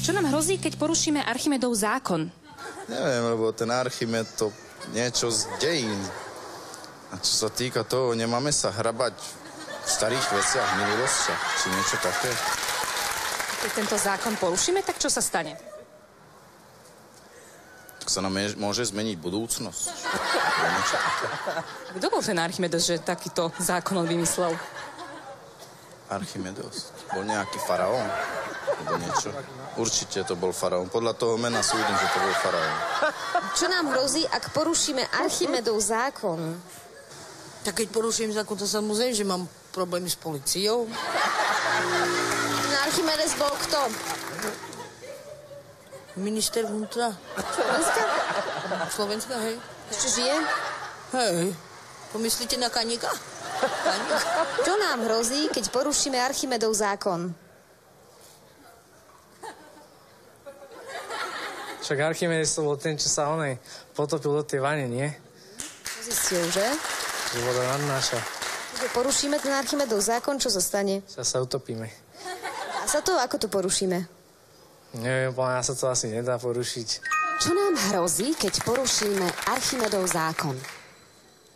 Čo nám hrozí, keď porušíme Archimedov zákon? Neviem, lebo ten Archimed to niečo z dejín. A čo sa týka toho, nemáme sa hrabať v starých veciach, minulostiach, či niečo také. Keď tento zákon porušíme, tak čo sa stane? Tak sa nám môže zmeniť budúcnosť. Kto bol ten Archimedes, že takýto zákon on vymyslel? Archimedes? Bol nejaký faraón? Alebo niečo? Určite to bol faraón. Podľa toho mena súdim, že to bol faraón. Čo nám hrozí, ak porušíme Archimedov zákon? Tak keď poruším zákon, to samozrejme, že mám problémy s políciou. Archimedes bol kto? Minister vnútra. Slovenska? Slovenska, hej. Ešte žije? Hej. Pomyslíte na Kaníka? Čo nám hrozí, keď porušíme Archimedov zákon? Však Archimedes to bol ten, čo sa potopil do tej vane, nie? Zistil, že? Že voda nadnáša. Keď porušíme ten Archimedov zákon, čo sa stane? Sa utopíme. A sa to, ako to porušíme? Neviem, pána, sa to asi nedá porušiť. Čo nám hrozí, keď porušíme Archimedov zákon?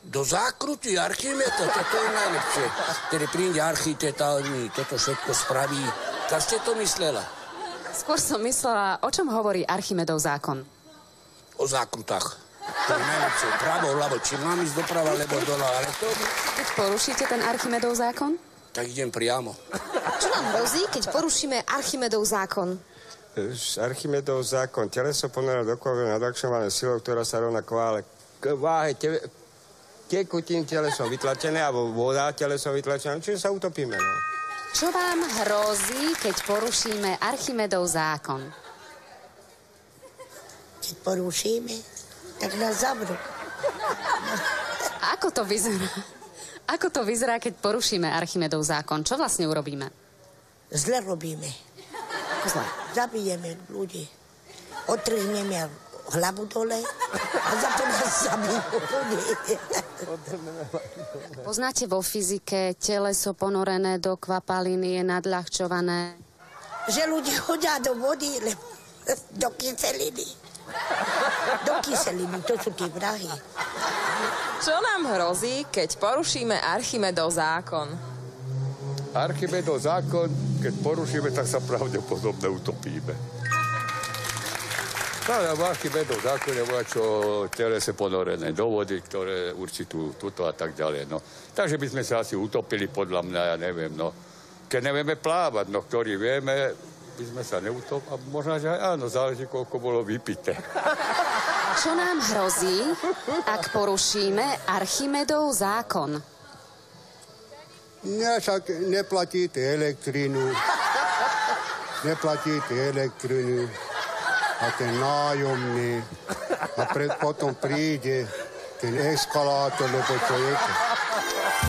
Do zákruty Archimeda, toto je najlepšie. Tedy príde architekt a toto všetko spraví. Tak ste to myslela? Skôr som myslela, o čom hovorí Archimedov zákon? O zákrutách. To je najlepšie. Pravo, ľavo, či mám ísť doprava, lebo dole, ale to... Keď porušíte ten Archimedov zákon? Tak idem priamo. Čo nám hrozí, keď porušíme Archimedov zákon? Archimedov zákon. Teleso ponoré do kovy nadakšované silou, ktorá sa rovná k váhe tekutín telesom vytlačené, alebo voda telesom vytlačená, čiže sa utopíme, no. Čo vám hrozí, keď porušíme Archimedov zákon? Keď porušíme, tak nás zavrú. Ako to vyzerá? Ako to vyzerá, keď porušíme Archimedov zákon? Čo vlastne urobíme? Zle robíme. Zle. Zabijeme ľudí. Otrhneme hlavu dole a za to nás zabijú ľudí. Poznáte vo fyzike teleso ponorené do kvapaliny je nadľahčované? Že ľudí chodia do vody, do kyseliny. Do kyseliny, to sú tí vrahy. Čo nám hrozí, keď porušíme Archimedov zákon? Archimedov zákon, keď porušíme, tak sa pravdepodobne utopíme. Pravda, v Archimedov zákone bola čo telese ponorené do vody, ktoré určitú tuto a tak ďalej, no. Takže by sme sa asi utopili, podľa mňa, ja neviem, no. Keď nevieme plávať, no, ktorí vieme, by sme sa neutopili, a možno, že aj áno, záleží, koľko bolo vypité. Čo nám hrozí, ak porušíme Archimedov zákon? Však neplatíte elektrinu, a ten nájomný a potom príde ten eskalátor, lebo to je to.